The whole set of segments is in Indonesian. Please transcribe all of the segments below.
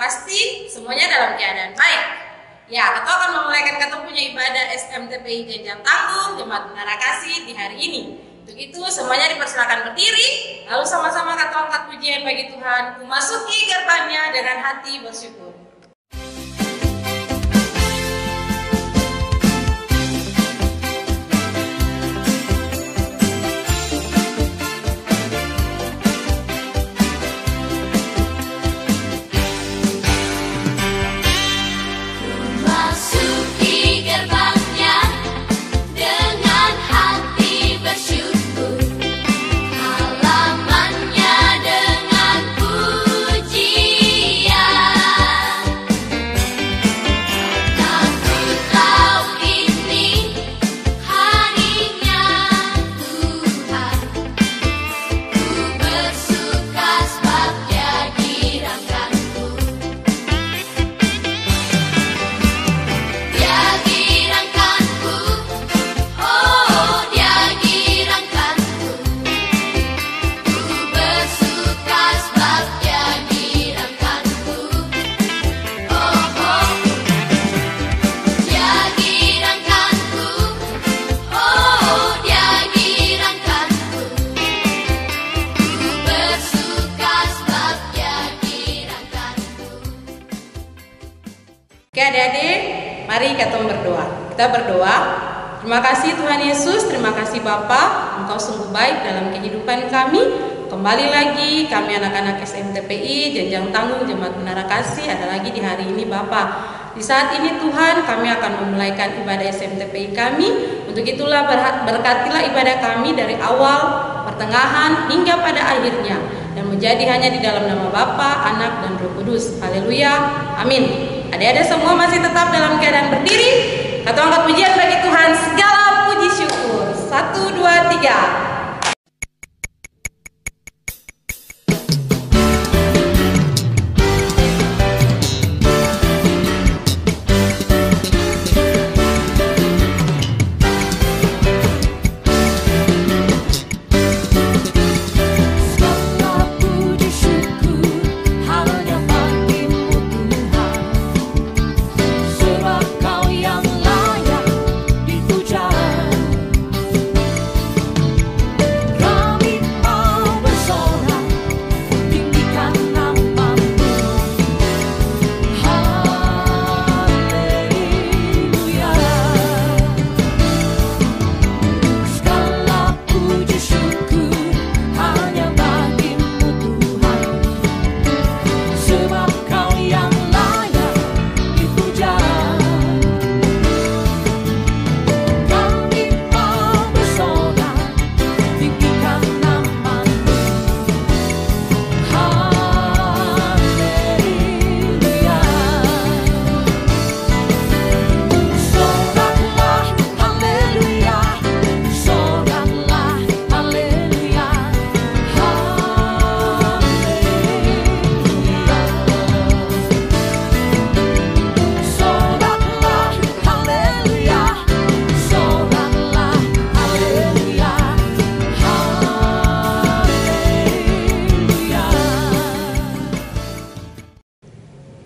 pasti semuanya dalam keadaan baik. Ya, Ketua akan memulaikan Ketua punya ibadah SMTPI Jenjang Tangguh Jemaat Menara Kasih di hari ini. Untuk itu semuanya dipersilakan berdiri, lalu sama-sama Ketua angkat pujian bagi Tuhan, memasuki gerbangnya dengan hati bersyukur. Oke adik-adik, mari kita berdoa. Kita berdoa. Terima kasih Tuhan Yesus, terima kasih Bapa, Engkau sungguh baik dalam kehidupan kami. Kembali lagi kami anak-anak SMTPI Jenjang Tangguh Jemaat Menara Kasih ada lagi di hari ini Bapa. Di saat ini Tuhan kami akan memulaikan ibadah SMTPI kami. Untuk itulah berkatilah ibadah kami dari awal, pertengahan hingga pada akhirnya, dan menjadi hanya di dalam nama Bapa, Anak dan Roh Kudus. Haleluya, amin. Adik-adik semua masih tetap dalam keadaan berdiri. Kita angkat pujian bagi Tuhan, segala puji syukur. 1, 2, 3.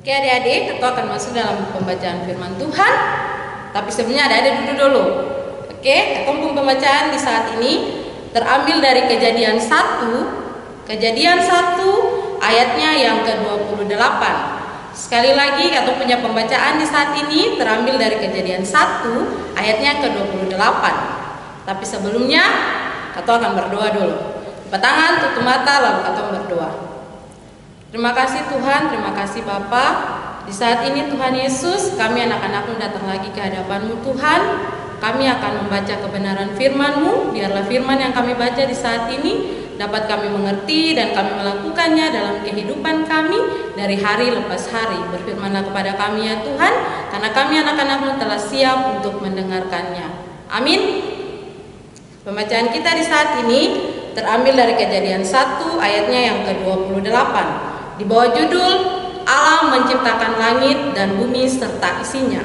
Oke adik-adik, kita akan masuk dalam pembacaan firman Tuhan. Tapi sebelumnya adik-adik duduk dulu. Oke, kelompok pembacaan di saat ini terambil dari Kejadian 1 ayatnya yang ke-28. Sekali lagi, kita punya pembacaan di saat ini terambil dari Kejadian 1 ayatnya ke-28. Tapi sebelumnya, kita akan berdoa dulu. Lipat tangan, tutup mata, lalu kita berdoa. Terima kasih Tuhan, terima kasih Bapa. Di saat ini Tuhan Yesus, kami anak-anak-Mu datang lagi ke hadapan-Mu Tuhan. Kami akan membaca kebenaran firman-Mu. Biarlah firman yang kami baca di saat ini dapat kami mengerti dan kami melakukannya dalam kehidupan kami dari hari lepas hari. Berfirmanlah kepada kami ya Tuhan, karena kami anak-anak-Mu telah siap untuk mendengarkannya. Amin. Pembacaan kita di saat ini terambil dari Kejadian 1 ayatnya yang ke-28. Di bawah judul Allah menciptakan langit dan bumi serta isinya.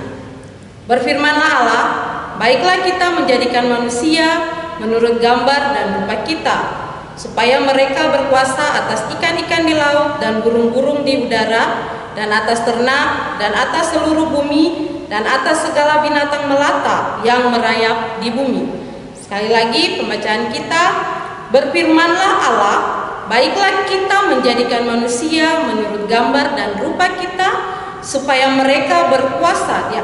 Berfirmanlah Allah, baiklah kita menjadikan manusia menurut gambar dan rupa kita, supaya mereka berkuasa atas ikan-ikan di laut dan burung-burung di udara, dan atas ternak, dan atas seluruh bumi, dan atas segala binatang melata yang merayap di bumi. Sekali lagi pembacaan kita, berfirmanlah Allah, baiklah kita menjadikan manusia menurut gambar dan rupa kita, supaya mereka berkuasa di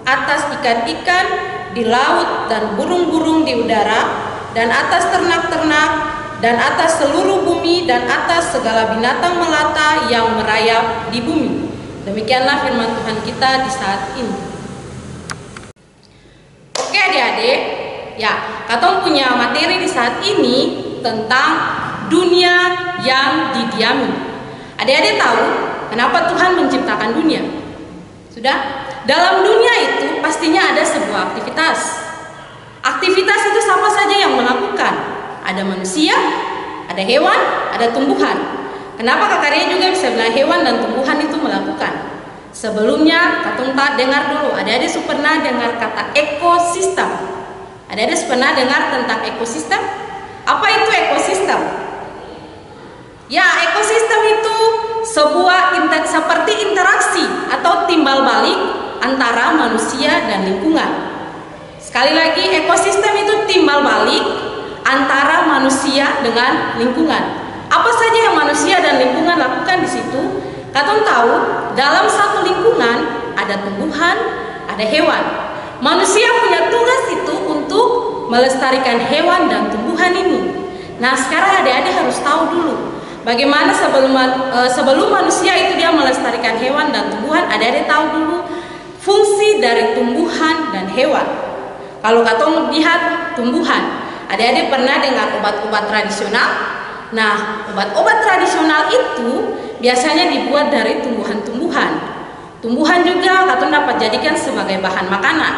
atas ikan-ikan di laut dan burung-burung di udara, dan atas ternak-ternak, dan atas seluruh bumi, dan atas segala binatang melata yang merayap di bumi. Demikianlah firman Tuhan kita di saat ini. Oke adik-adik, ya, katong punya materi di saat ini tentang dunia yang didiami. Adik-adik tahu kenapa Tuhan menciptakan dunia? Sudah? Dalam dunia itu pastinya ada sebuah aktivitas. Aktivitas itu siapa saja yang melakukan? Ada manusia, ada hewan, ada tumbuhan. Kenapa Kakaria juga bisa bilang hewan dan tumbuhan itu melakukan? Sebelumnya, katong dengar dulu, adik-adik pernah dengar kata ekosistem. Adik-adik pernah dengar tentang ekosistem? Apa itu ekosistem? Ya, ekosistem itu sebuah seperti interaksi atau timbal balik antara manusia dan lingkungan. Sekali lagi, ekosistem itu timbal balik antara manusia dengan lingkungan. Apa saja yang manusia dan lingkungan lakukan di situ? Katong tahu dalam satu lingkungan ada tumbuhan, ada hewan. Manusia punya tugas itu untuk melestarikan hewan dan tumbuhan ini. Nah, sekarang adik-adik harus tahu dulu bagaimana sebelum manusia itu dia melestarikan hewan dan tumbuhan. Adik-adik tahu dulu fungsi dari tumbuhan dan hewan. Kalau katong lihat tumbuhan, adik-adik pernah dengar obat-obat tradisional? Nah, obat-obat tradisional itu biasanya dibuat dari tumbuhan-tumbuhan. Tumbuhan juga katong dapat jadikan sebagai bahan makanan.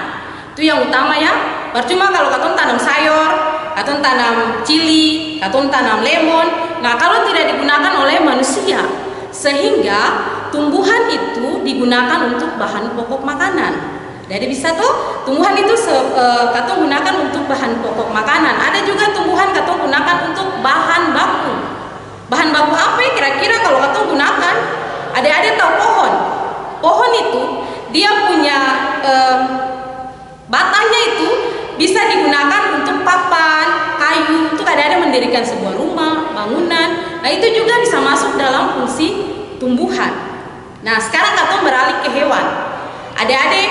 Itu yang utama ya. Percuma kalau katong tanam sayur, katong tanam cili, katong tanam lemon. Nah, kalau tidak digunakan oleh manusia, sehingga tumbuhan itu digunakan untuk bahan pokok makanan. Jadi bisa tuh tumbuhan itu katong gunakan untuk bahan pokok makanan. Ada juga tumbuhan katong gunakan untuk bahan baku. Bahan baku apa ya kira-kira kalau katong gunakan? Adik-adik tahu pohon. Pohon itu dia punya batangnya itu bisa digunakan untuk papan, kayu, untuk adik-adik mendirikan sebuah rumah, bangunan. Nah, itu juga bisa masuk dalam fungsi tumbuhan. Nah, sekarang katong beralih ke hewan. Adik-adik,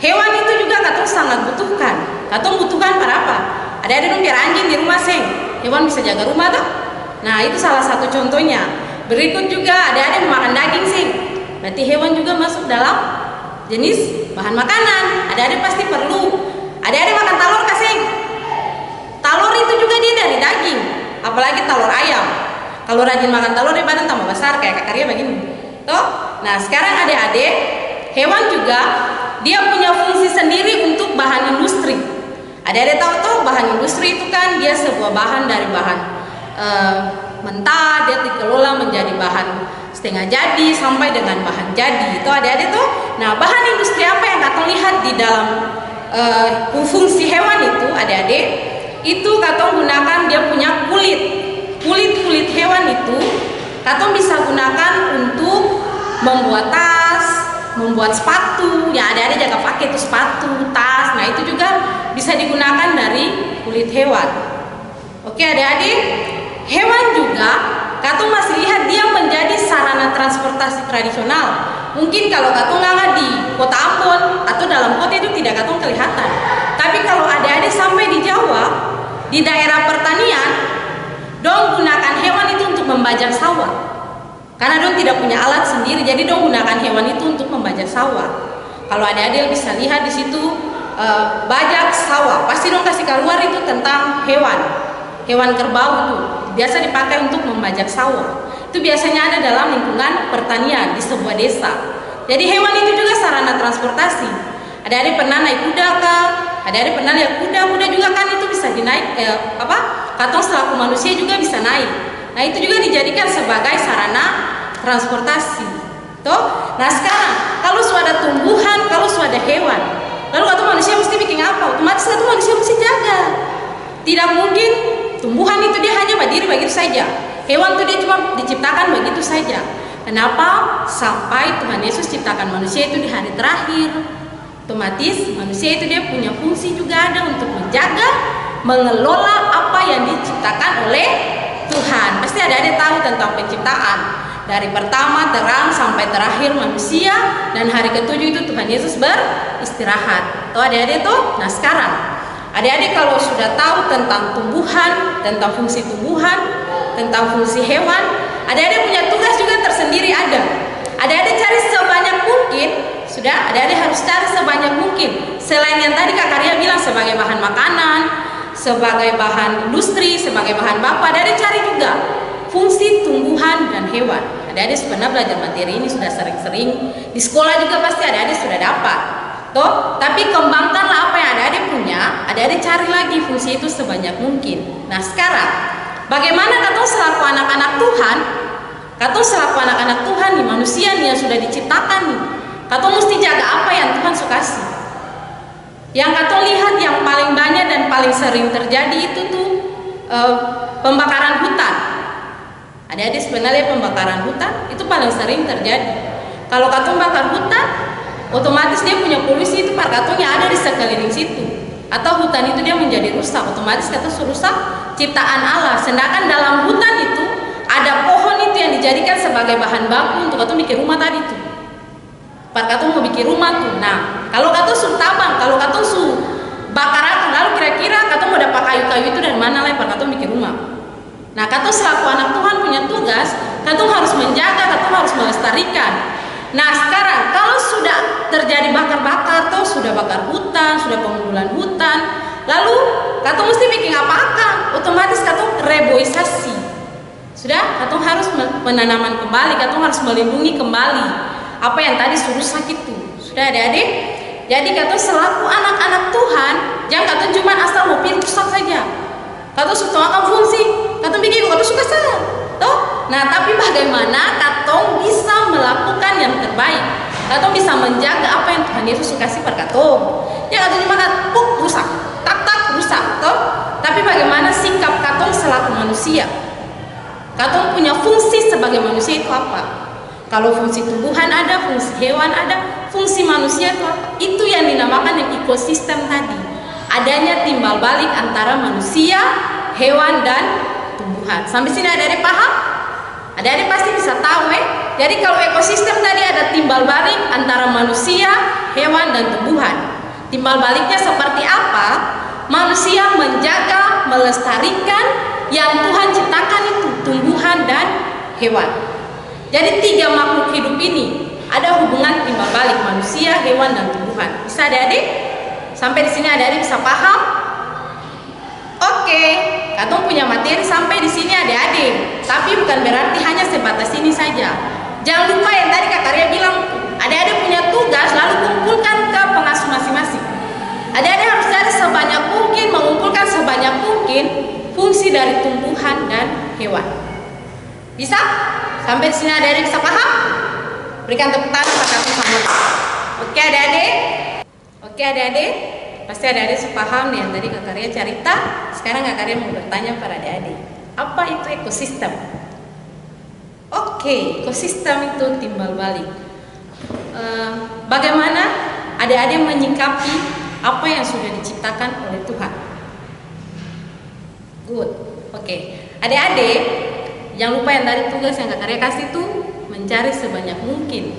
hewan itu juga katong sangat butuhkan. Katong butuhkan para apa? Ada dong piara anjing di rumah seng. Hewan bisa jaga rumah tuh. Nah, itu salah satu contohnya. Berikut juga ada makan daging seng. Berarti hewan juga masuk dalam jenis bahan makanan. Ada pasti perlu. Ada makan telur kaseng. Telur itu juga dia dari daging. Apalagi telur ayam. Kalau rajin makan telur dia badan tambah besar kayak Kakaria begini. Tuh. Nah, sekarang adik-adik, hewan juga dia punya fungsi sendiri untuk bahan industri. Ada tahu tuh bahan industri itu kan dia sebuah bahan dari bahan mentah, dia dikelola menjadi bahan setengah jadi sampai dengan bahan jadi. Itu ada tuh. Nah, bahan industri apa yang katong lihat di dalam fungsi hewan itu, adik-adik, itu katong gunakan dia punya kulit. Kulit hewan itu katong bisa gunakan untuk membuat tas, membuat sepatu. Ya, adik-adik jaga pakai itu sepatu, tas. Nah, itu juga bisa digunakan dari kulit hewan. Oke, adik-adik, hewan juga katong masih lihat dia menjadi sarana transportasi tradisional. Mungkin kalau katong nggak di kota Ambon atau dalam kota itu tidak katong kelihatan. Tapi kalau adik-adik sampai di Jawa, di daerah pertanian, dong gunakan hewan itu untuk membajak sawah. Karena dong tidak punya alat sendiri, jadi dong gunakan hewan itu untuk membajak sawah. Kalau adik-adik bisa lihat di situ bajak sawah, pasti dong kasih keluar itu tentang hewan kerbau itu biasa dipakai untuk membajak sawah. Itu biasanya ada dalam lingkungan pertanian di sebuah desa. Jadi hewan itu juga sarana transportasi. Adik-adik pernah naik kuda kah? Adik-adik pernah lihat kuda juga kan itu bisa dinaik katong selaku manusia juga bisa naik. Nah, itu juga dijadikan sebagai sarana transportasi. Toh? Nah, sekarang kalau sudah ada tumbuhan, kalau sudah ada hewan, lalu katong manusia mesti bikin apa? Otomatis katong manusia mesti jaga. Tidak mungkin tumbuhan itu dia hanya berdiri begitu saja. Hewan itu dia cuma diciptakan begitu saja. Kenapa? Sampai Tuhan Yesus ciptakan manusia itu di hari terakhir. Otomatis manusia itu dia punya fungsi juga ada untuk menjaga, mengelola apa yang diciptakan oleh Tuhan. Pasti adik-adik tahu tentang penciptaan. Dari pertama terang sampai terakhir manusia, dan hari ketujuh itu Tuhan Yesus beristirahat. Tuh adik-adik tuh. Nah sekarang adik-adik kalau sudah tahu tentang tumbuhan, tentang fungsi tumbuhan, tentang fungsi hewan, adik-adik punya tugas juga tersendiri ada. Adik-adik cari sebanyak mungkin, sudah adik-adik harus cari sebanyak mungkin. Selain yang tadi Kak Karya bilang sebagai bahan makanan, sebagai bahan industri, sebagai bahan baku, adik-adik cari juga fungsi tumbuhan dan hewan. Adik-adik sebenarnya belajar materi ini sudah sering-sering, di sekolah juga pasti adik-adik sudah dapat. Toh, tapi kembangkanlah apa yang adik-adik punya, adik-adik cari lagi fungsi itu sebanyak mungkin. Nah sekarang, bagaimana katong selaku anak-anak Tuhan, katong selaku anak-anak Tuhan nih, manusia nih yang sudah diciptakan nih, katong mesti jaga apa yang Tuhan sukasi. Yang katong lihat yang paling banyak dan paling sering terjadi itu tuh pembakaran hutan. Adik-adik sebenarnya pembakaran hutan itu paling sering terjadi. Kalau katong bakar hutan, otomatis dia punya polusi itu katongnya ada di sekeliling situ. Atau hutan itu dia menjadi rusak, otomatis katong rusak ciptaan Allah. Sedangkan dalam hutan itu ada pohon itu yang dijadikan sebagai bahan baku untuk katong bikin rumah tadi tuh. Katong mau bikin rumah tuh. Nah, kalau katong suruh tabang, kalau katong suruh bakar, lalu kira-kira katong mau dapat kayu-kayu itu dari mana lah katong bikin rumah. Nah, katong selaku anak Tuhan punya tugas, katong harus menjaga, katong harus melestarikan. Nah, sekarang kalau sudah terjadi bakar-bakar, atau sudah bakar hutan, sudah pengundulan hutan, lalu katong mesti bikin apa-apa, otomatis katong reboisasi. Sudah, katong harus penanaman kembali, katong harus melindungi kembali apa yang tadi rusak itu. Sudah adik-adik? Jadi katong selaku anak-anak Tuhan, jangan katong cuma asal mau pilih rusak saja. Katong suka fungsi, katong bikin katong suka saja. Toh? Nah, tapi bagaimana katong bisa melakukan yang terbaik? Katong bisa menjaga apa yang Tuhan Yesus kasih pada katong. Ya katong cuma rusak, tak rusak, toh? Tapi bagaimana sikap katong selaku manusia? Katong punya fungsi sebagai manusia itu apa? Kalau fungsi tumbuhan ada, fungsi hewan ada, fungsi manusia itu apa? Itu yang dinamakan yang ekosistem tadi. Adanya timbal balik antara manusia, hewan, dan tumbuhan. Sampai sini adik-adik paham? Adik-adik pasti bisa tahu Jadi kalau ekosistem tadi ada timbal balik antara manusia, hewan, dan tumbuhan. Timbal baliknya seperti apa? Manusia menjaga, melestarikan yang Tuhan ciptakan itu, tumbuhan dan hewan. Jadi 3 makhluk hidup ini ada hubungan timbal balik manusia, hewan, dan tumbuhan. Bisa adik-adik? Sampai di sini adik-adik bisa paham? Oke, katong punya materi sampai di sini adik-adik. Tapi bukan berarti hanya sebatas ini saja. Jangan lupa yang tadi Kak Karya bilang, adik-adik punya tugas lalu kumpulkan ke pengasuh masing-masing. Adik-adik harus cari sebanyak mungkin, mengumpulkan sebanyak mungkin fungsi dari tumbuhan dan hewan. Bisa? Sampai di sini adik-adik bisa paham? Berikan tepuk tangan Kak Karya sama. Oke adik-adik? Oke adik-adik? Pasti adik-adik sepaham nih yang tadi Kak Karya cerita. Sekarang Kak Karya mau bertanya pada adik-adik, apa itu ekosistem? Oke, ekosistem itu timbal balik. Bagaimana adik-adik menyikapi apa yang sudah diciptakan oleh Tuhan? Good. Oke, adik-adik jangan lupa yang tadi tugas yang Kak Karya kasih tuh mencari sebanyak mungkin.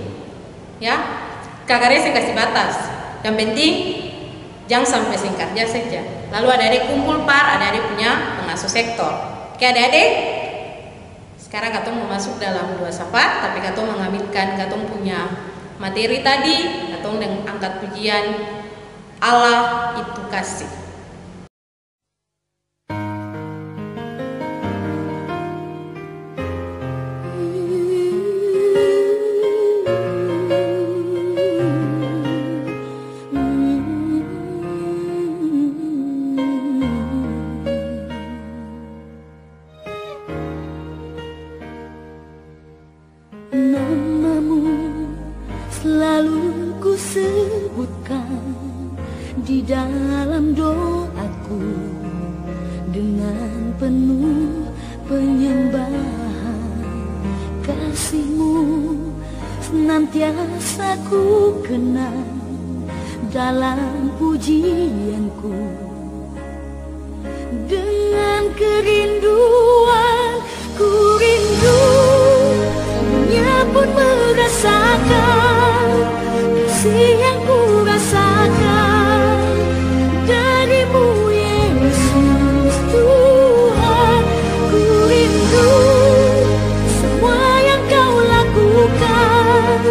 Ya, Kak Karya saya kasih batas. Yang penting jangan sampai singkatnya saja. Lalu adik-adik kumpul adik-adik punya pengasuh sektor. Oke adik-adik, sekarang katong mau masuk dalam 2 syafaat, tapi katong mengambilkan katong punya materi tadi, katong dengan angkat pujian Allah itu kasih. Selalu ku sebutkan di dalam doaku dengan penuh penyembahan kasih. kasih-Mu senantiasa ku kenang dalam pujianku. Dengan kerinduan ku rindu, dunia pun merasakan kasih yang ku rasakan dari-Mu Yesus Tuhan. Ku rindu semua yang Kau lakukan,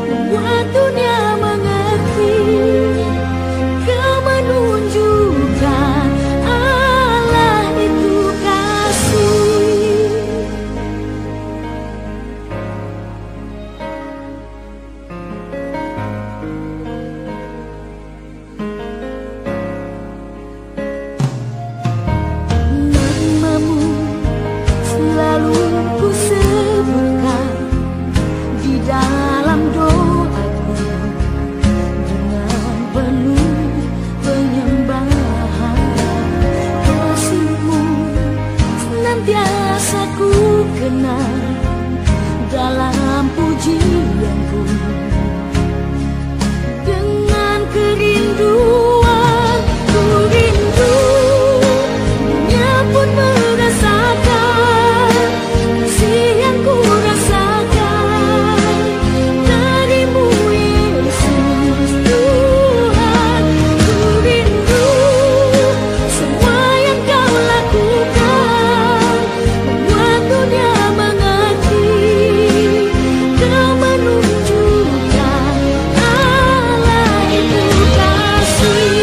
membuat dunia mengerti Kau menunjukkan Allah itu kasih. Nama-Mu selalu ku sebutkan di dalam doaku, dengan penuh penyembahan. Kasih-Mu senantiasa ku kenang dalam pujianku. Dengan kerinduan ku rindu, dunia pun merasakan kasih yang ku rasakan dari-Mu Yesus Tuhan. Ku rindu semua yang Kau lakukan, membuat dunia mengerti Kau menunjukkan Allah itu kasih.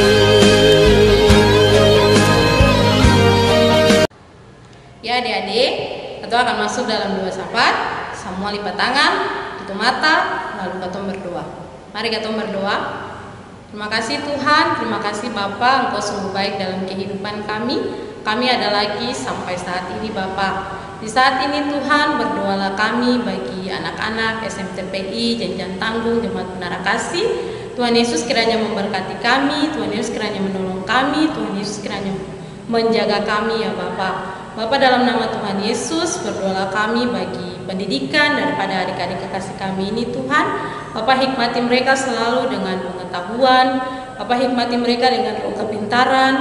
Ya adik-adik, ketua akan masuk dalam doa syafaat. Semua lipat tangan, tutup mata, lalu ketua berdoa. Mari ketua berdoa. Terima kasih Tuhan, terima kasih Bapa, Engkau sungguh baik dalam kehidupan kami. Kami ada lagi sampai saat ini Bapa. Di saat ini Tuhan, berdoalah kami bagi anak-anak SMTPI Janjian Tanggung Jemaat Menara Kasih. Tuhan Yesus kiranya memberkati kami, Tuhan Yesus kiranya menolong kami, Tuhan Yesus kiranya menjaga kami ya Bapa. Bapa, dalam nama Tuhan Yesus, berdoalah kami bagi pendidikan daripada adik-adik kekasih kami ini Tuhan. Bapa, hikmati mereka selalu dengan pengetahuan, Bapa, hikmati mereka dengan roh kepintaran,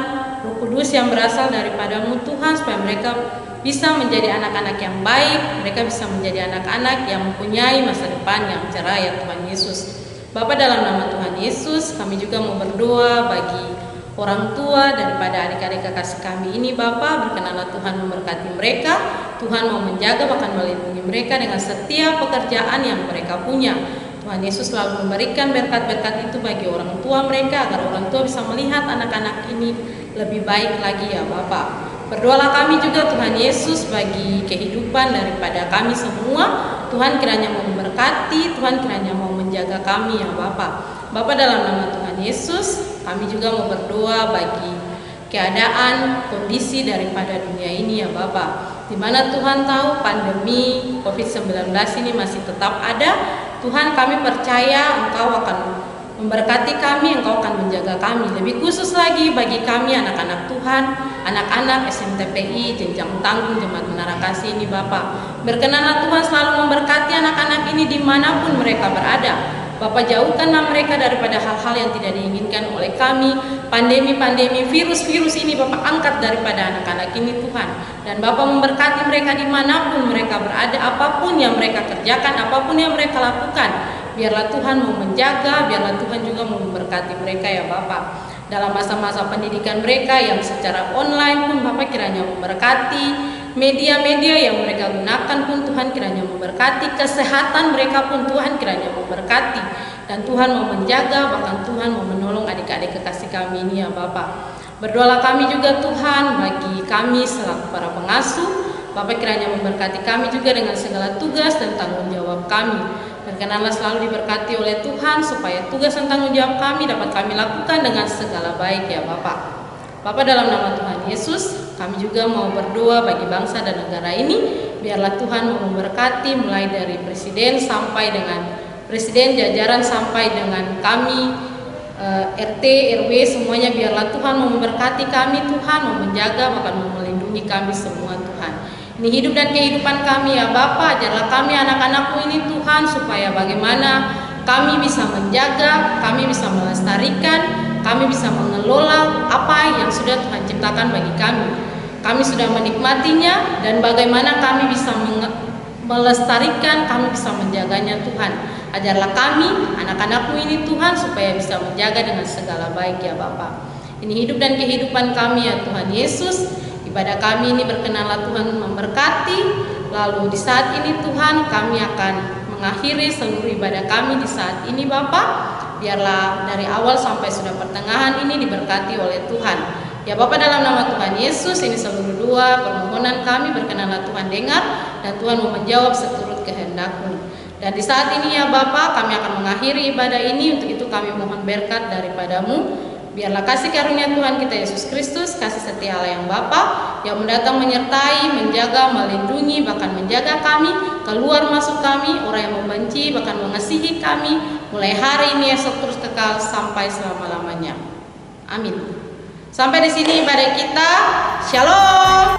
Roh Kudus yang berasal daripada-Mu Tuhan, supaya mereka bisa menjadi anak-anak yang baik, mereka bisa menjadi anak-anak yang mempunyai masa depan yang cerah ya Tuhan Yesus. Bapa, dalam nama Tuhan Yesus, kami juga mau berdoa bagi orang tua daripada adik-adik kekasih kami ini Bapa. Berkenanlah Tuhan memberkati mereka, Tuhan mau menjaga bahkan melindungi mereka dengan setiap pekerjaan yang mereka punya. Tuhan Yesus selalu memberikan berkat-berkat itu bagi orang tua mereka, agar orang tua bisa melihat anak-anak ini lebih baik lagi ya Bapa. Berdoalah kami juga Tuhan Yesus bagi kehidupan daripada kami semua. Tuhan kiranya mau memberkati, Tuhan kiranya mau menjaga kami ya Bapa. Bapa, dalam nama Tuhan Yesus, kami juga mau berdoa bagi keadaan, kondisi daripada dunia ini ya Bapa. Di mana Tuhan tahu pandemi COVID-19 ini masih tetap ada. Tuhan, kami percaya Engkau akan memberkati kami, Engkau akan menjaga kami. Lebih khusus lagi bagi kami anak-anak Tuhan, anak-anak SMTPI Jenjang Tanggung Jemaat Menara Kasih ini Bapa. Berkenanlah Tuhan selalu memberkati anak-anak ini dimanapun mereka berada. Bapak, jauhkanlah mereka daripada hal-hal yang tidak diinginkan oleh kami. Pandemi-pandemi, virus-virus ini Bapak angkat daripada anak-anak ini Tuhan. Dan Bapak memberkati mereka dimanapun mereka berada, apapun yang mereka kerjakan, apapun yang mereka lakukan. Biarlah Tuhan mau menjaga, biarlah Tuhan juga mau memberkati mereka ya Bapak. Dalam masa-masa pendidikan mereka yang secara online pun Bapak kiranya memberkati. Media-media yang mereka gunakan pun Tuhan kiranya memberkati. Kesehatan mereka pun Tuhan kiranya memberkati. Dan Tuhan mau menjaga, bahkan Tuhan mau menolong adik-adik kekasih kami ini ya Bapak. Berdoalah kami juga Tuhan bagi kami selaku para pengasuh. Bapak kiranya memberkati kami juga dengan segala tugas dan tanggung jawab kami. Berkenanlah selalu diberkati oleh Tuhan, supaya tugas dan tanggung jawab kami dapat kami lakukan dengan segala baik ya Bapak. Bapak, dalam nama Tuhan Yesus, kami juga mau berdoa bagi bangsa dan negara ini. Biarlah Tuhan mau memberkati, mulai dari presiden sampai dengan presiden, jajaran sampai dengan kami RT, RW, semuanya. Biarlah Tuhan mau memberkati kami, Tuhan mau menjaga, bahkan mau melindungi kami semua Tuhan. Ini hidup dan kehidupan kami ya Bapa, ajarlah kami anak-anakmu ini Tuhan, supaya bagaimana kami bisa menjaga, kami bisa melestarikan, kami bisa mengelola apa yang sudah Tuhan ciptakan bagi kami. Kami sudah menikmatinya dan bagaimana kami bisa melestarikan, kami bisa menjaganya Tuhan. Ajarlah kami, anak-anakmu ini Tuhan, supaya bisa menjaga dengan segala baik ya Bapa. Ini hidup dan kehidupan kami ya Tuhan Yesus. Ibadah kami ini berkenanlah Tuhan memberkati. Lalu di saat ini Tuhan, kami akan mengakhiri seluruh ibadah kami di saat ini Bapa. Biarlah dari awal sampai sudah pertengahan ini diberkati oleh Tuhan. Ya Bapa, dalam nama Tuhan Yesus, ini seluruh doa permohonan kami berkenanlah Tuhan dengar, dan Tuhan mau menjawab seturut kehendak-Mu. Dan di saat ini ya Bapa, kami akan mengakhiri ibadah ini. Untuk itu kami mohon berkat daripada-Mu. Biarlah kasih karunia Tuhan kita Yesus Kristus, kasih setia Allah yang Bapa, yang mendatang menyertai, menjaga, melindungi, bahkan menjaga kami, keluar masuk kami, orang yang membenci, bahkan mengasihi kami, mulai hari ini, esok, terus kekal sampai selama-lamanya. Amin. Sampai di sini ibadah kita. Shalom.